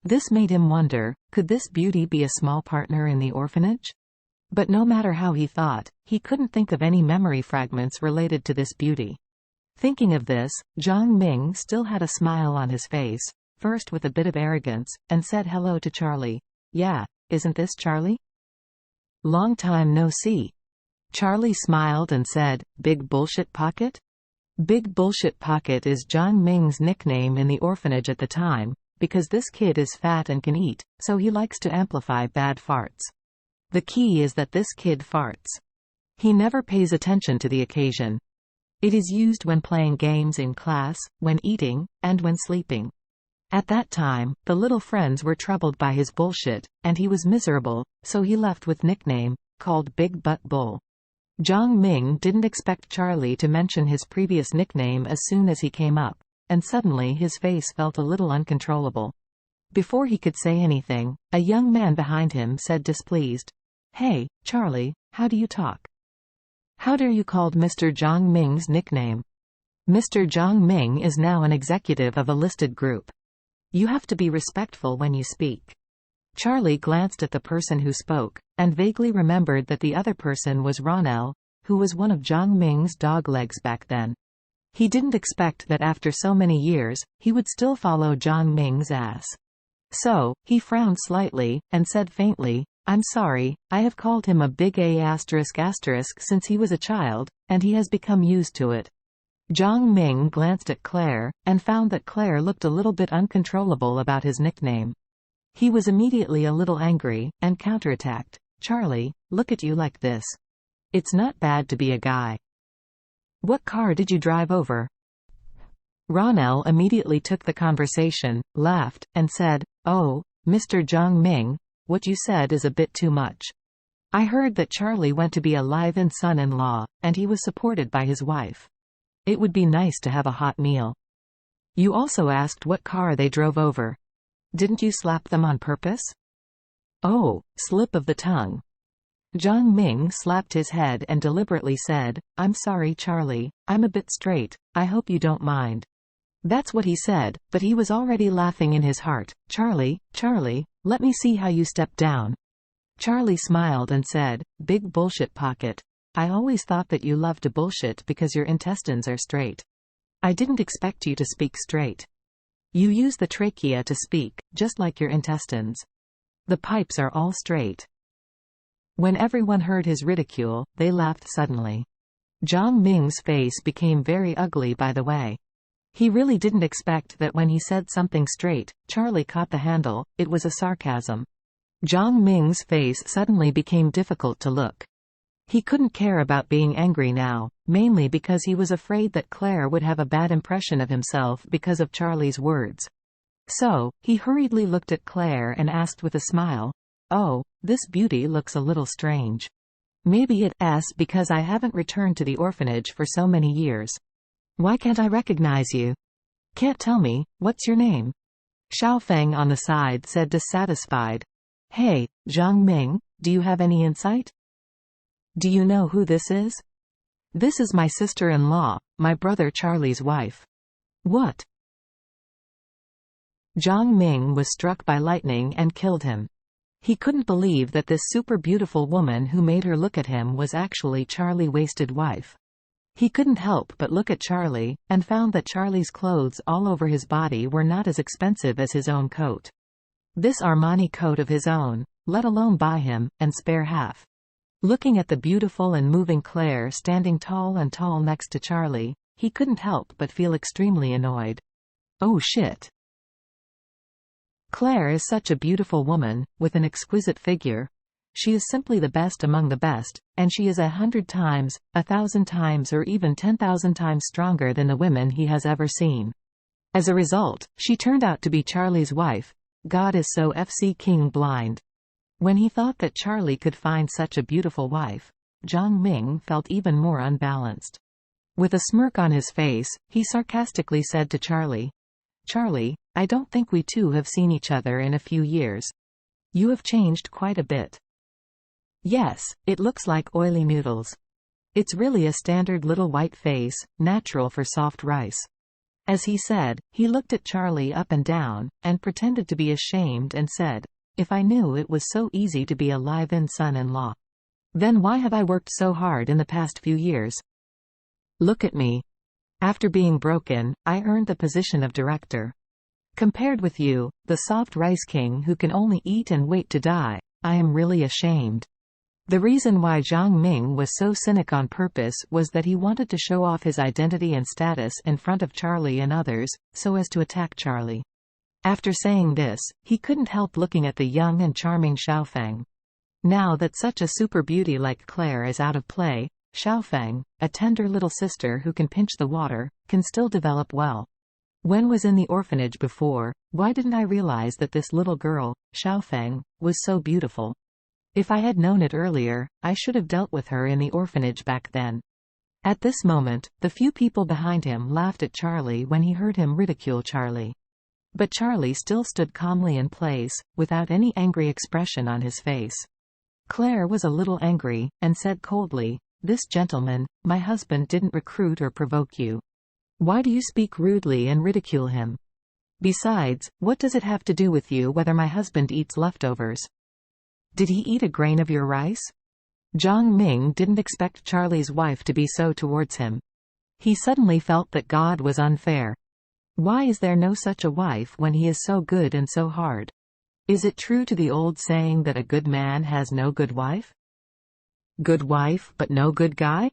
This made him wonder, could this beauty be a small partner in the orphanage? But no matter how he thought, he couldn't think of any memory fragments related to this beauty. Thinking of this, Jiang Ming still had a smile on his face, first with a bit of arrogance, and said hello to Charlie. Yeah, isn't this Charlie? Long time no see. Charlie smiled and said, Big Bullshit Pocket? Big Bullshit Pocket is Jiang Ming's nickname in the orphanage at the time, because this kid is fat and can eat, so he likes to amplify bad farts. The key is that this kid farts. He never pays attention to the occasion. It is used when playing games in class, when eating, and when sleeping. At that time, the little friends were troubled by his bullshit, and he was miserable, so he left with nickname, called Big Butt Bull. Jiang Ming didn't expect Charlie to mention his previous nickname as soon as he came up, and suddenly his face felt a little uncontrollable. Before he could say anything, a young man behind him said displeased, Hey, Charlie, how do you talk? How dare you called Mr. Jiang Ming's nickname? Mr. Jiang Ming is now an executive of a listed group. You have to be respectful when you speak. Charlie glanced at the person who spoke, and vaguely remembered that the other person was Ronel, who was one of Jiang Ming's dog legs back then. He didn't expect that after so many years, he would still follow Jiang Ming's ass. So, he frowned slightly, and said faintly, I'm sorry, I have called him a big A** since he was a child, and he has become used to it. Jiang Ming glanced at Claire, and found that Claire looked a little bit uncontrollable about his nickname. He was immediately a little angry, and counterattacked, Charlie, look at you like this. It's not bad to be a guy. What car did you drive over? Ronel immediately took the conversation, laughed, and said, Oh, Mr. Jiang Ming, what you said is a bit too much. I heard that Charlie went to be a live-in son-in-law, and he was supported by his wife. It would be nice to have a hot meal. You also asked what car they drove over. Didn't you slap them on purpose? Oh, slip of the tongue. Jiang Ming slapped his head and deliberately said, I'm sorry Charlie, I'm a bit straight, I hope you don't mind. That's what he said, but he was already laughing in his heart. Charlie, let me see how you step down. Charlie smiled and said, Big Bullshit Pocket. I always thought that you loved to bullshit because your intestines are straight. I didn't expect you to speak straight. You use the trachea to speak, just like your intestines. The pipes are all straight. When everyone heard his ridicule, they laughed suddenly. Jiang Ming's face became very ugly by the way. He really didn't expect that when he said something straight, Charlie caught the handle, it was a sarcasm. Jiang Ming's face suddenly became difficult to look. He couldn't care about being angry now, mainly because he was afraid that Claire would have a bad impression of himself because of Charlie's words. So, he hurriedly looked at Claire and asked with a smile, Oh, this beauty looks a little strange. Maybe it's because I haven't returned to the orphanage for so many years. Why can't I recognize you? Can't tell me, what's your name? Xiaofeng on the side said dissatisfied. Hey, Jiang Ming, do you have any insight? Do you know who this is? This is my sister-in-law, my brother Charlie's wife. What? Jiang Ming was struck by lightning and killed him. He couldn't believe that this super beautiful woman who made her look at him was actually Charlie's wasted wife. He couldn't help but look at Charlie, and found that Charlie's clothes all over his body were not as expensive as his own coat. This Armani coat of his own, let alone buy him, and spare half. Looking at the beautiful and moving Claire standing tall and tall next to Charlie, he couldn't help but feel extremely annoyed. Oh shit. Claire is such a beautiful woman, with an exquisite figure. She is simply the best among the best, and she is 100 times, 1,000 times or even 10,000 times stronger than the women he has ever seen. As a result, she turned out to be Charlie's wife. God is so FC King blind. When he thought that Charlie could find such a beautiful wife, Jiang Ming felt even more unbalanced. With a smirk on his face, he sarcastically said to Charlie, Charlie, I don't think we two have seen each other in a few years. You have changed quite a bit. Yes, it looks like oily noodles. It's really a standard little white face, natural for soft rice. As he said, he looked at Charlie up and down, and pretended to be ashamed and said, "If I knew it was so easy to be a live-in son-in-law, then why have I worked so hard in the past few years? Look at me. After being broken, I earned the position of director. Compared with you, the soft rice king who can only eat and wait to die, I am really ashamed." The reason why Jiang Ming was so cynic on purpose was that he wanted to show off his identity and status in front of Charlie and others, so as to attack Charlie. After saying this, he couldn't help looking at the young and charming Xiaofeng. Now that such a super beauty like Claire is out of play, Xiaofeng, a tender little sister who can pinch the water, can still develop well. When was in the orphanage before, why didn't I realize that this little girl, Xiaofeng, was so beautiful? If I had known it earlier, I should have dealt with her in the orphanage back then. At this moment, the few people behind him laughed at Charlie when he heard him ridicule Charlie. But Charlie still stood calmly in place, without any angry expression on his face. Claire was a little angry, and said coldly, "This gentleman, my husband, didn't recruit or provoke you. Why do you speak rudely and ridicule him? Besides, what does it have to do with you whether my husband eats leftovers? Did he eat a grain of your rice?" Jiang Ming didn't expect Charlie's wife to be so towards him. He suddenly felt that God was unfair. Why is there no such a wife when he is so good and so hard? Is it true to the old saying that a good man has no good wife? Good wife but no good guy?